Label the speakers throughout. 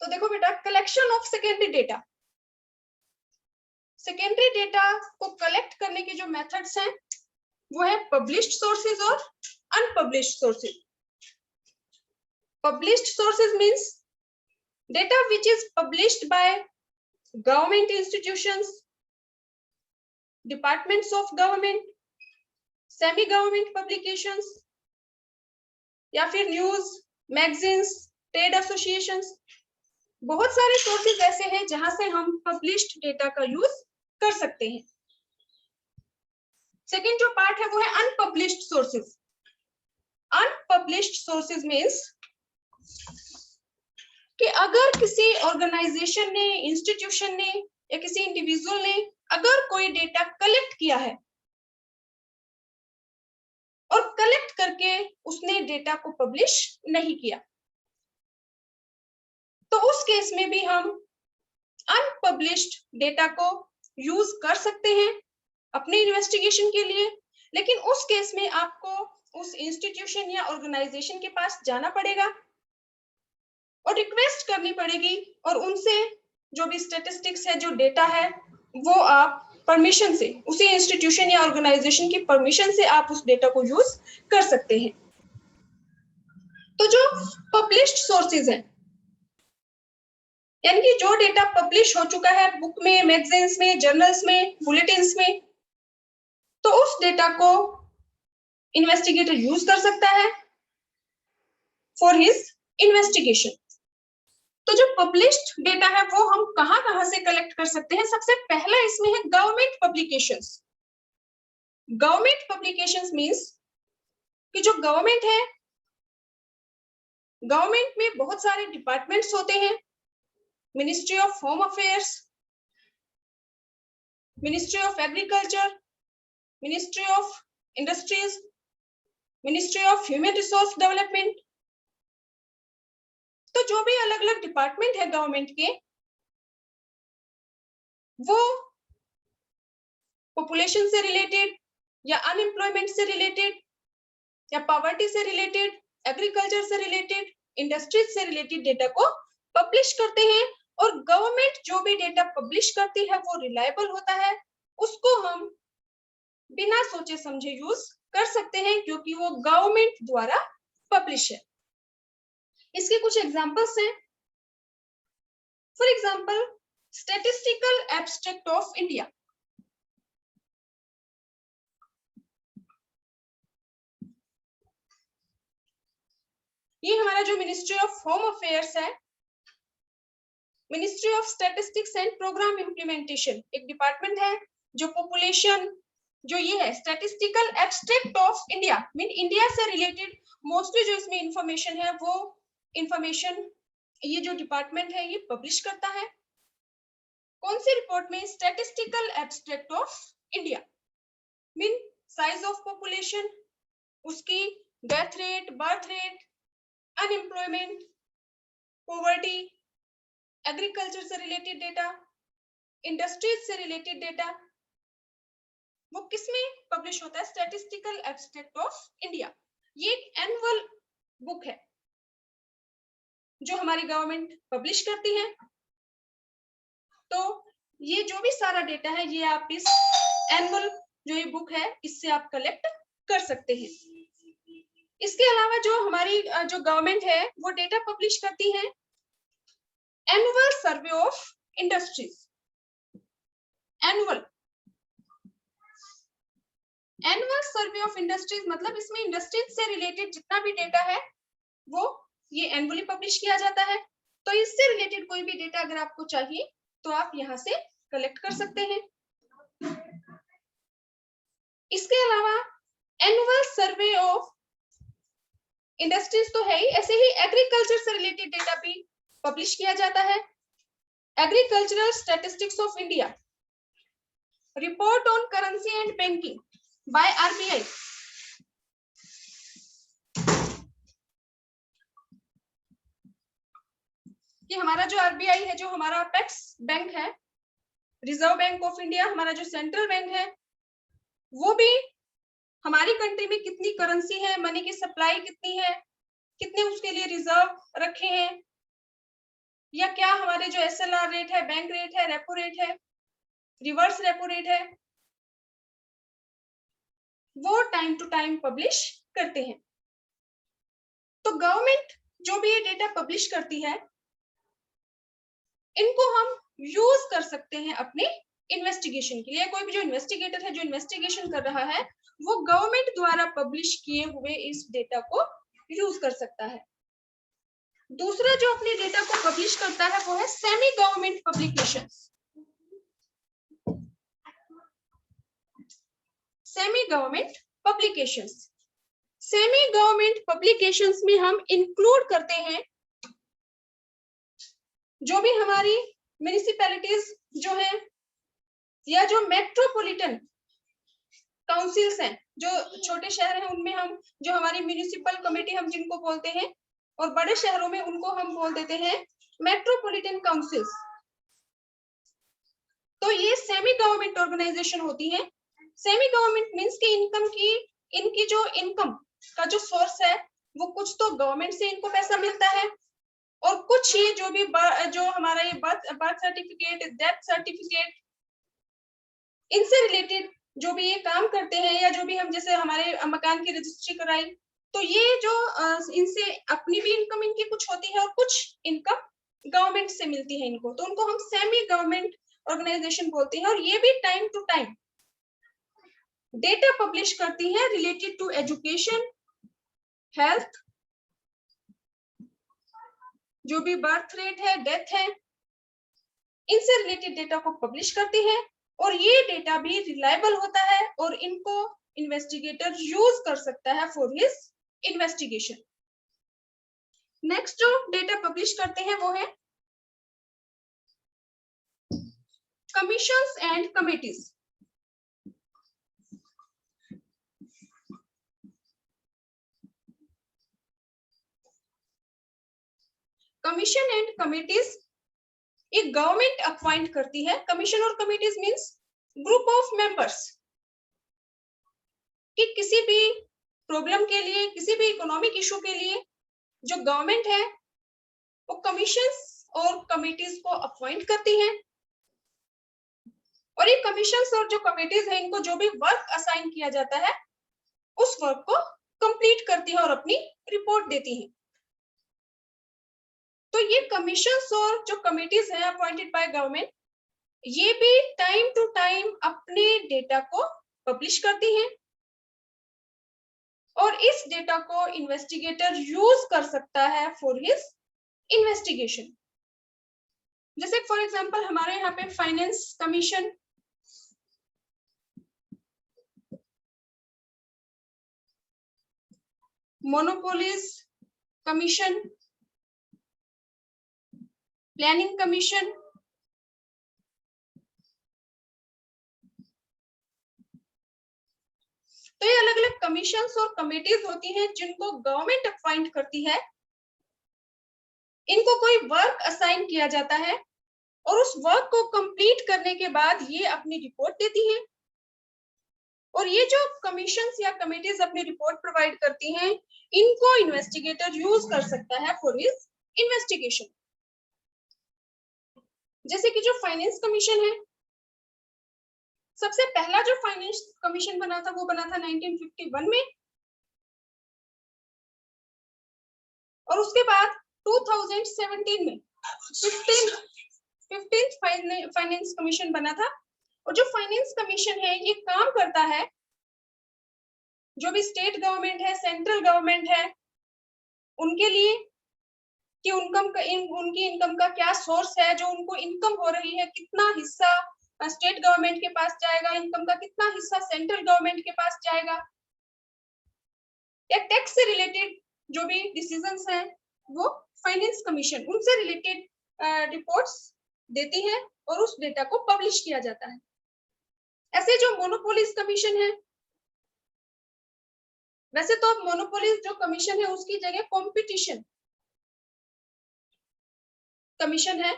Speaker 1: तो देखो बेटा, collection of secondary data, secondary data को कलेक्ट करने के जो मेथड्स हैं वो है पब्लिश्ड सोर्सेज और unpublished sources. Published sources means data which is published by government institutions, departments of government, semi government publications, या फिर न्यूज, मैगजीन्स, ट्रेड एसोसिएशंस। बहुत सारे सोर्सेज ऐसे हैं जहां से हम पब्लिश्ड डेटा का यूज कर सकते हैं। सेकेंड जो पार्ट है वो है unpublished sources. Unpublished sources means कि अगर किसी ऑर्गेनाइजेशन ने, इंस्टीट्यूशन ने या किसी इंडिविजुअल ने अगर कोई डेटा कलेक्ट किया है और कलेक्ट करके उसने डेटा को पब्लिश नहीं किया, तो उस केस में भी हम अनपब्लिश्ड डेटा को यूज कर सकते हैं अपने इन्वेस्टिगेशन के लिए। लेकिन उस केस में आपको उस इंस्टीट्यूशन या ऑर्गेनाइजेशन के पास जाना पड़ेगा और रिक्वेस्ट करनी पड़ेगी, और उनसे जो भी स्टैटिस्टिक्स है, जो डेटा है, वो आप परमिशन से, उसी इंस्टीट्यूशन या ऑर्गेनाइजेशन की परमिशन से आप उस डेटा को यूज कर सकते हैं। तो जो पब्लिश्ड सोर्सेज हैं, यानी कि जो डेटा पब्लिश हो चुका है बुक में, मैगजीन्स में, जर्नल्स में, बुलेटिन्स में, तो उस डेटा को इन्वेस्टिगेटर यूज कर सकता है फॉर हिज इन्वेस्टिगेशन। तो जो पब्लिश्ड डेटा है वो हम कहां से कलेक्ट कर सकते हैं? सबसे पहला इसमें है government publications. Government publications means कि जो गवर्नमेंट है, गवर्नमेंट में बहुत सारे डिपार्टमेंट्स होते हैं। Ministry of home affairs, ministry of agriculture, ministry of industries, ministry of human resource development. तो जो भी अलग अलग डिपार्टमेंट है गवर्नमेंट के, वो पॉपुलेशन से रिलेटेड या अनएम्प्लॉयमेंट से रिलेटेड या पॉवर्टी से रिलेटेड, एग्रीकल्चर से रिलेटेड, इंडस्ट्रीज से रिलेटेड डेटा को पब्लिश करते हैं। और गवर्नमेंट जो भी डेटा पब्लिश करती है वो रिलायबल होता है, उसको हम बिना सोचे समझे यूज कर सकते हैं क्योंकि वो गवर्नमेंट द्वारा पब्लिश है। इसके कुछ एग्जांपल्स हैं। For example, statistical abstract of India. ये हमारा जो मिनिस्ट्री ऑफ होम अफेयर्स है, ministry of statistics and programme implementation एक डिपार्टमेंट है जो पॉपुलेशन, जो ये है statistical abstract of India, mean India से रिलेटेड मोस्टली जो इसमें इंफॉर्मेशन है वो इंफॉर्मेशन ये जो डिपार्टमेंट है ये पब्लिश करता है। कौन सी रिपोर्ट में? Statistical abstract of India, mean size of population, उसकी death rate, birth rate, unemployment, poverty, agriculture से रिलेटेड डेटा, इंडस्ट्रीज से रिलेटेड डेटा, वो किसमें पब्लिश होता है? Statistical abstract of India. ये एक एनुअल बुक है जो हमारी गवर्नमेंट पब्लिश करती है। तो ये जो भी सारा डेटा है ये आप इस एनुअल जो ये बुक है इससे आप कलेक्ट कर सकते हैं। इसके अलावा जो हमारी जो गवर्नमेंट है वो डेटा पब्लिश करती है annual survey of industries. Annual survey of industries मतलब इसमें इंडस्ट्रीज से रिलेटेड जितना भी डेटा है वो ये एनुअली पब्लिश किया जाता है। तो इससे रिलेटेड कोई भी डेटा अगर आपको चाहिए तो आप यहाँ से कलेक्ट कर सकते हैं। इसके अलावा एनुअल सर्वे ऑफ इंडस्ट्रीज तो है ही, ऐसे ही एग्रीकल्चर से रिलेटेड डेटा भी पब्लिश किया जाता है। Agricultural statistics of India, report on currency and banking by RBI. ये हमारा जो आरबीआई है, जो हमारा अपेक्स बैंक है, रिजर्व बैंक ऑफ इंडिया, हमारा जो सेंट्रल बैंक है, वो भी हमारी कंट्री में कितनी करेंसी है, मनी की सप्लाई कितनी है, कितने उसके लिए रिजर्व रखे हैं, या क्या हमारे जो SLR रेट है, बैंक रेट है, रेपो रेट है, रिवर्स रेपो रेट है, वो टाइम टू टाइम पब्लिश करते हैं। तो गवर्नमेंट जो भी ये डेटा पब्लिश करती है, इनको हम यूज कर सकते हैं अपने इन्वेस्टिगेशन के लिए। कोई भी जो इन्वेस्टिगेटर है, जो इन्वेस्टिगेशन कर रहा है, वो गवर्नमेंट द्वारा पब्लिश किए हुए इस डेटा को यूज कर सकता है। दूसरा जो अपने डेटा को पब्लिश करता है वो है semi government publications. Semi government publications, semi government publications में हम इंक्लूड करते हैं जो भी हमारी म्युनिसिपैलिटीज जो है, या जो मेट्रोपॉलिटन काउंसिल्स हैं, जो छोटे शहर हैं, उनमें हम जो हमारी म्युनिसिपल कमेटी हम जिनको बोलते हैं, और बड़े शहरों में उनको हम बोल देते हैं मेट्रोपॉलिटन काउंसिल्स। तो ये सेमी गवर्नमेंट ऑर्गेनाइजेशन होती है। सेमी गवर्नमेंट मींस कि इनकी जो इनकम का जो सोर्स है, वो कुछ तो गवर्नमेंट से इनको पैसा मिलता है, और कुछ ये जो हमारा ये बर्थ सर्टिफिकेट, डेथ सर्टिफिकेट, इनसे रिलेटेड जो भी ये काम करते हैं, या जो भी हम जैसे हमारे मकान की रजिस्ट्री कराई, तो ये जो इनसे अपनी भी इनकम इनकी कुछ होती है, और कुछ इनकम गवर्नमेंट से मिलती है इनको, तो उनको हम सेमी गवर्नमेंट ऑर्गेनाइजेशन बोलते हैं। और ये भी time to time data publish करती है रिलेटेड टू एजुकेशन, हेल्थ, जो भी बर्थ रेट है, डेथ है, इनसे रिलेटेड डेटा को पब्लिश करती है। और ये डेटा भी रिलायबल होता है, और इनको इन्वेस्टिगेटर यूज कर सकता है फॉर हिज इन्वेस्टिगेशन। नेक्स्ट जो डेटा पब्लिश करते हैं वो है commissions and committees. Commission and committees एक गवर्नमेंट अपॉइंट करती है। कमीशन और committees means group of members, कि किसी भी प्रॉब्लम के लिए, किसी भी इकोनॉमिक इशू के लिए जो गवर्नमेंट है वो कमीशंस और कमिटीज को अपॉइंट करती है। और ये कमीशंस और जो कमिटीज है, इनको जो भी वर्क असाइन किया जाता है, उस वर्क को कंप्लीट करती है और अपनी रिपोर्ट देती है। तो ये कमीशंस और जो कमिटीज हैं अपॉइंटेड बाय गवर्नमेंट, ये भी टाइम टू टाइम अपने डेटा को पब्लिश करती हैं, और इस डेटा को इन्वेस्टिगेटर यूज कर सकता है फॉर हिज इन्वेस्टिगेशन। जैसे फॉर एग्जांपल हमारे यहाँ पे finance commission, monopolies commission, planning commission, तो ये अलग अलग कमीशंस और कमिटीज होती हैं जिनको गवर्नमेंट अपॉइंट करती है। इनको कोई वर्क असाइन किया जाता है, और उस वर्क को कंप्लीट करने के बाद ये अपनी रिपोर्ट देती हैं। और ये जो कमीशंस या कमिटीज अपनी रिपोर्ट प्रोवाइड करती हैं, इनको इन्वेस्टिगेटर यूज कर सकता है फॉर हिज इन्वेस्टिगेशन। जैसे कि जो फाइनेंस कमीशन है, सबसे पहला जो फाइनेंस कमीशन बना था वो बना था 1951 में, और उसके बाद 2017 में 15th फाइनेंस कमीशन बना था। और जो फाइनेंस कमीशन है, ये काम करता है जो भी स्टेट गवर्नमेंट है, सेंट्रल गवर्नमेंट है, उनके लिए कि उनकी इनकम का क्या सोर्स है, जो उनको इनकम हो रही है, कितना हिस्सा स्टेट गवर्नमेंट के पास जाएगा, इनकम का कितना हिस्सा सेंट्रल गवर्नमेंट के पास जाएगा, या टैक्स से रिलेटेड जो भी डिसीजंस हैं, वो फाइनेंस कमीशन उनसे रिलेटेड रिपोर्ट्स देती है, और उस डेटा को पब्लिश किया जाता है। ऐसे जो मोनोपोलीज कमीशन है, वैसे तो अब मोनोपोलीज जो कमीशन है उसकी जगह कंपटीशन कमीशन है।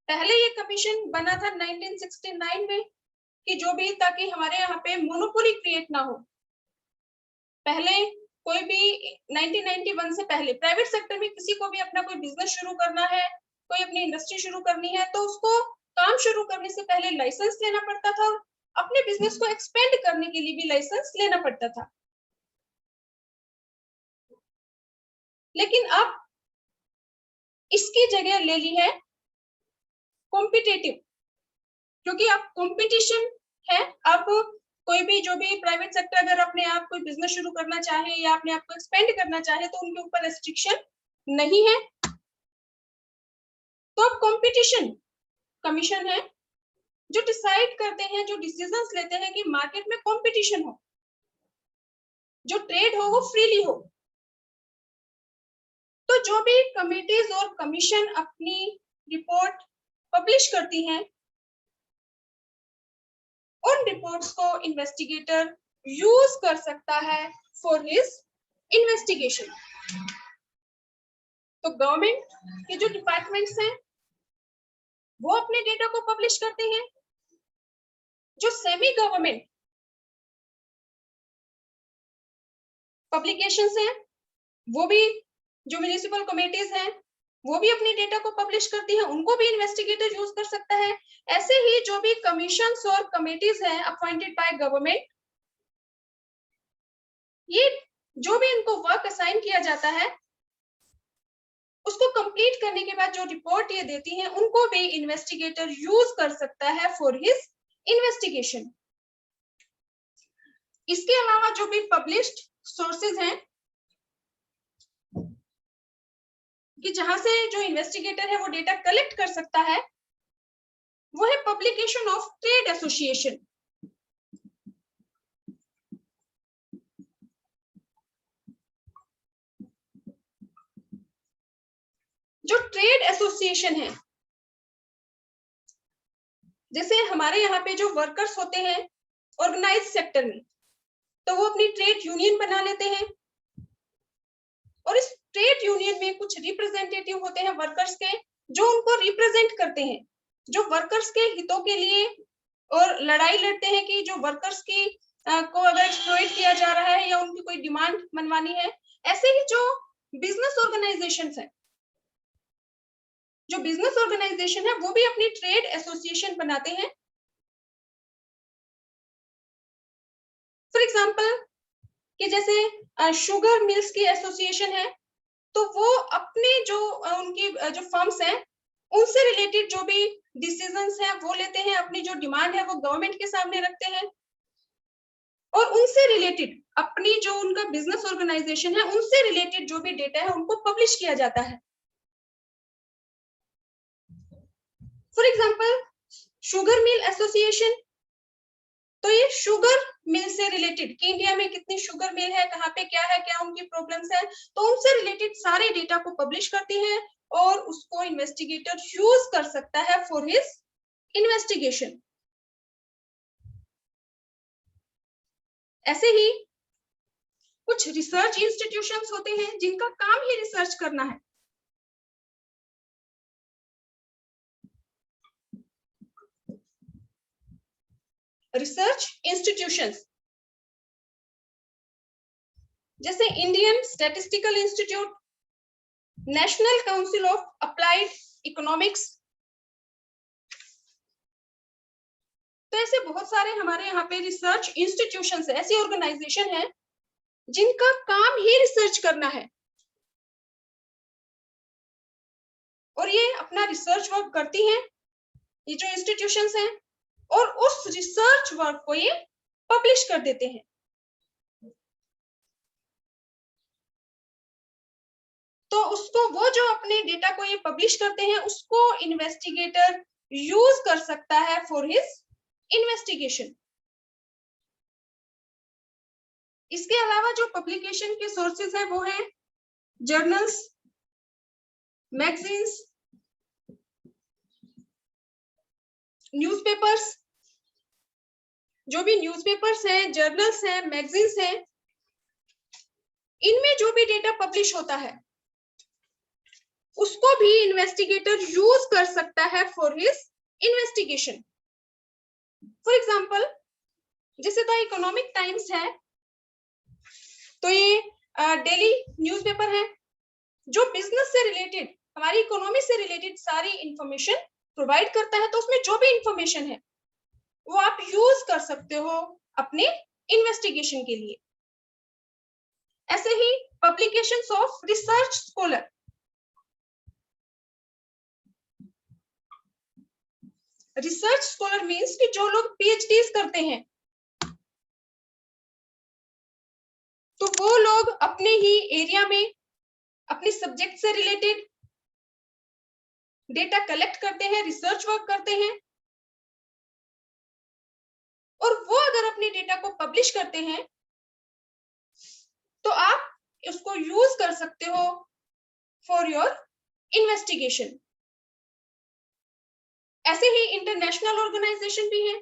Speaker 1: पहले ये कमीशन बना था 1969 में, कि जो भी, ताकि हमारे यहाँ पे मोनोपोली क्रिएट ना हो। पहले कोई भी 1991 से पहले प्राइवेट सेक्टर में किसी को भी अपना कोई बिजनेस शुरू करना है, कोई अपनी इंडस्ट्री शुरू करनी है, तो उसको काम शुरू करने से पहले लाइसेंस लेना पड़ता था, अपने बिजनेस को एक्सपेंड करने के लिए भी लाइसेंस लेना पड़ता था। लेकिन अब इसकी जगह ले ली है कॉम्पिटिटिव, क्योंकि अब कंपटीशन है। अब कोई भी जो भी प्राइवेट सेक्टर अगर अपने आप कोई बिजनेस शुरू करना चाहे या अपने आप को एक्सपेंड करना चाहे तो उनके ऊपर रेस्ट्रिक्शन नहीं है। तो अब कंपटीशन कमीशन है जो डिसाइड करते हैं, जो डिसीजंस लेते हैं कि मार्केट में कंपटीशन हो, जो ट्रेड हो वो फ्रीली हो। तो जो भी कमिटीज और कमीशन अपनी रिपोर्ट पब्लिश करती हैं, उन रिपोर्ट्स को इन्वेस्टिगेटर यूज कर सकता है फॉर हिज इन्वेस्टिगेशन। तो गवर्नमेंट के जो डिपार्टमेंट्स हैं वो अपने डेटा को पब्लिश करते हैं, जो सेमी गवर्नमेंट पब्लिकेशंस हैं वो भी, जो म्युनिसिपल कमिटीज हैं वो भी अपने डेटा को पब्लिश करती हैं, उनको भी इन्वेस्टिगेटर यूज कर सकता है। ऐसे ही जो भी कमीशंस और कमिटीज हैं अपॉइंटेड बाय गवर्नमेंट, ये जो भी इनको वर्क असाइन किया जाता है उसको कंप्लीट करने के बाद जो रिपोर्ट ये देती हैं उनको भी इन्वेस्टिगेटर यूज कर सकता है फॉर हिज इन्वेस्टिगेशन। इसके अलावा जो भी पब्लिश्ड सोर्सेज हैं कि जहां से जो इन्वेस्टिगेटर है वो डेटा कलेक्ट कर सकता है, वो है पब्लिकेशन ऑफ ट्रेड एसोसिएशन। जो ट्रेड एसोसिएशन है, जैसे हमारे यहाँ पे जो वर्कर्स होते हैं ऑर्गेनाइज सेक्टर में, तो वो अपनी ट्रेड यूनियन बना लेते हैं और इस ट्रेड यूनियन में कुछ रिप्रेजेंटेटिव होते हैं वर्कर्स के, जो उनको रिप्रेजेंट करते हैं, जो वर्कर्स के हितों के लिए और लड़ाई लड़ते हैं कि जो वर्कर्स की को अगर एक्सप्लॉइट किया जा रहा है या उनकी कोई डिमांड मनवानी है। ऐसे ही जो बिजनेस ऑर्गेनाइजेशंस है, जो बिजनेस ऑर्गेनाइजेशन है वो भी अपनी ट्रेड एसोसिएशन बनाते हैं। फॉर एग्जांपल कि जैसे शुगर मिल्स की एसोसिएशन है, तो वो अपने जो उनकी जो फर्म्स हैं उनसे रिलेटेड जो भी डिसीजंस हैं वो लेते हैं, अपनी जो डिमांड है वो गवर्नमेंट के सामने रखते हैं और उनसे रिलेटेड अपनी जो उनका बिजनेस ऑर्गेनाइजेशन है उनसे रिलेटेड जो भी डेटा है उनको पब्लिश किया जाता है। For example sugar mill association, तो ये शुगर मिल से रिलेटेड कि इंडिया में कितनी शुगर मिल है, कहाँ पे क्या है, क्या उनकी प्रॉब्लम्स है, तो उनसे रिलेटेड सारे डेटा को पब्लिश करती है और उसको इन्वेस्टिगेटर यूज कर सकता है फॉर हिज इन्वेस्टिगेशन। ऐसे ही कुछ रिसर्च इंस्टीट्यूशंस होते हैं जिनका काम ही रिसर्च करना है। रिसर्च इंस्टीट्यूशंस जैसे Indian statistical institute, national council of applied economics, तो ऐसे बहुत सारे हमारे यहाँ पे रिसर्च इंस्टीट्यूशंस है, ऐसी ऑर्गेनाइजेशन है जिनका काम ही रिसर्च करना है और ये अपना रिसर्च वर्क करती हैं, ये जो इंस्टीट्यूशंस हैं, और उस रिसर्च वर्क को ये पब्लिश कर देते हैं। तो उसको वो जो अपने डेटा को ये पब्लिश करते हैं उसको इन्वेस्टिगेटर यूज कर सकता है फॉर हिज इन्वेस्टिगेशन। इसके अलावा जो पब्लिकेशन के सोर्सेज है वो है जर्नल्स, मैगजीन्स, न्यूज़पेपर्स। जो भी न्यूज़पेपर्स हैं, जर्नल्स हैं, मैगजीन्स हैं, इनमें जो भी डेटा पब्लिश होता है उसको भी इन्वेस्टिगेटर यूज कर सकता है for his investigation. For example जैसे द इकोनॉमिक टाइम्स है, तो ये डेली न्यूज़पेपर है, जो बिजनेस से रिलेटेड, हमारी इकोनॉमी से रिलेटेड सारी इंफॉर्मेशन प्रोवाइड करता है। तो उसमें जो भी इंफॉर्मेशन है वो आप यूज कर सकते हो अपने इन्वेस्टिगेशन के लिए। ऐसे ही publications of research scholar, research scholar means कि जो लोग पीएचडीज करते हैं, तो वो लोग अपने ही एरिया में अपने सब्जेक्ट से रिलेटेड डेटा कलेक्ट करते हैं, रिसर्च वर्क करते हैं, और वो अगर अपने डेटा को पब्लिश करते हैं तो आप उसको यूज कर सकते हो फॉर योर इन्वेस्टिगेशन। ऐसे ही इंटरनेशनल ऑर्गेनाइजेशन भी है,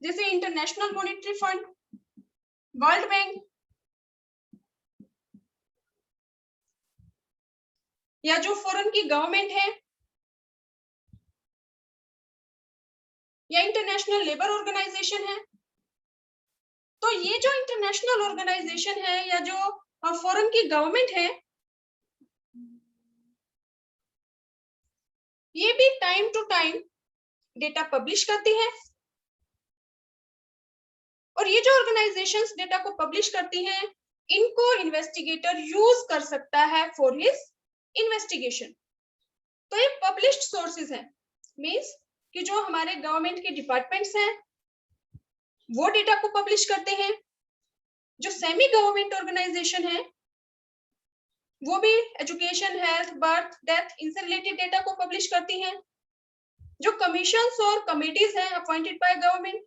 Speaker 1: जैसे international monetary fund, world bank, या जो फॉरेन की गवर्नमेंट है, या इंटरनेशनल लेबर ऑर्गेनाइजेशन है। तो ये जो इंटरनेशनल ऑर्गेनाइजेशन है या जो फॉरेन की गवर्नमेंट है, ये भी time to time data publish करती है, और ये जो ऑर्गेनाइजेशंस डेटा को पब्लिश करती हैं, इनको इन्वेस्टिगेटर यूज कर सकता है फॉर हिज इन्वेस्टिगेशन। तो ये पब्लिश्ड सोर्सेज हैं, मींस कि जो हमारे गवर्नमेंट के डिपार्टमेंट्स हैं वो डेटा को पब्लिश करते हैं, जो सेमी गवर्नमेंट ऑर्गेनाइजेशन है वो भी एजुकेशन, हेल्थ, बर्थ, डेथ, इनसे रिलेटेड डेटा को पब्लिश करती हैं, जो कमीशंस और कमिटीज हैं अपॉइंटेड बाय गवर्नमेंट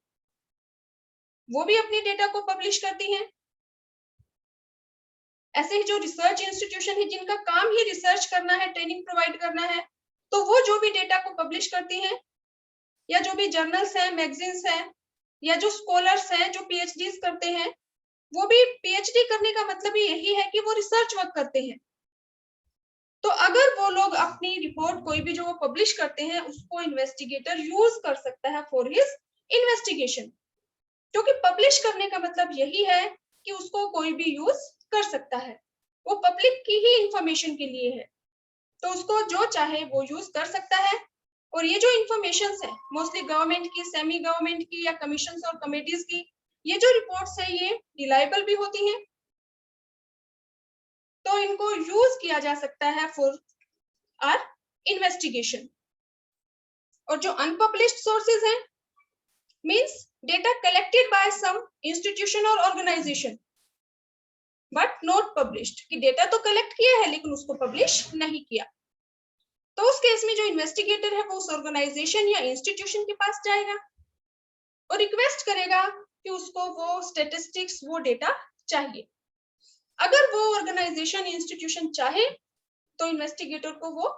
Speaker 1: वो भी अपने डेटा को पब्लिश करती हैं। ऐसे ही जो रिसर्च इंस्टीट्यूशन है जिनका काम ही रिसर्च करना है, ट्रेनिंग प्रोवाइड करना है, तो वो जो भी डेटा को पब्लिश करती हैं, या जो भी जर्नल्स हैं, मैगजीन्स हैं, या जो स्कॉलर्स हैं जो पीएचडीज करते हैं, वो भी पीएचडी करने का मतलब ही यही है कि वो रिसर्च वर्क करते हैं। तो अगर वो लोग अपनी रिपोर्ट कोई भी जो वो पब्लिश करते हैं उसको इन्वेस्टिगेटर यूज कर सकता है फॉर हिज इन्वेस्टिगेशन, क्योंकि पब्लिश करने का मतलब यही है कि उसको कोई भी यूज कर सकता है, वो पब्लिक की ही इंफॉर्मेशन के लिए है, तो उसको जो चाहे वो यूज कर सकता है। और ये जो इंफॉर्मेशन है मोस्टली गवर्नमेंट की, सेमी गवर्नमेंट की, या कमीशन और कमिटीज की, ये जो रिपोर्ट्स है ये रिलायबल भी होती हैं, तो इनको यूज किया जा सकता है फॉर आवर इन्वेस्टिगेशन। और जो अनपब्लिश्ड सोर्सेज हैं means data collected by some institution or organisation but not published, कि डेटा तो कलेक्ट किया है लेकिन उसको पब्लिश नहीं किया। तो उस केस में जो इन्वेस्टिगेटर है वो उस ऑर्गेनाइजेशन या इंस्टीट्यूशन के पास जाएगा और रिक्वेस्ट करेगा कि उसको वो स्टैटिस्टिक्स, वो डेटा चाहिए। अगर वो ऑर्गेनाइजेशन, इंस्टीट्यूशन चाहे तो इन्वेस्टिगेटर को वो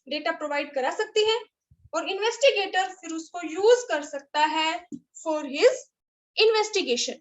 Speaker 1: डेटा प्रोवाइड करा सकती है, और इन्वेस्टिगेटर फिर उसको यूज कर सकता है फॉर हिज इन्वेस्टिगेशन।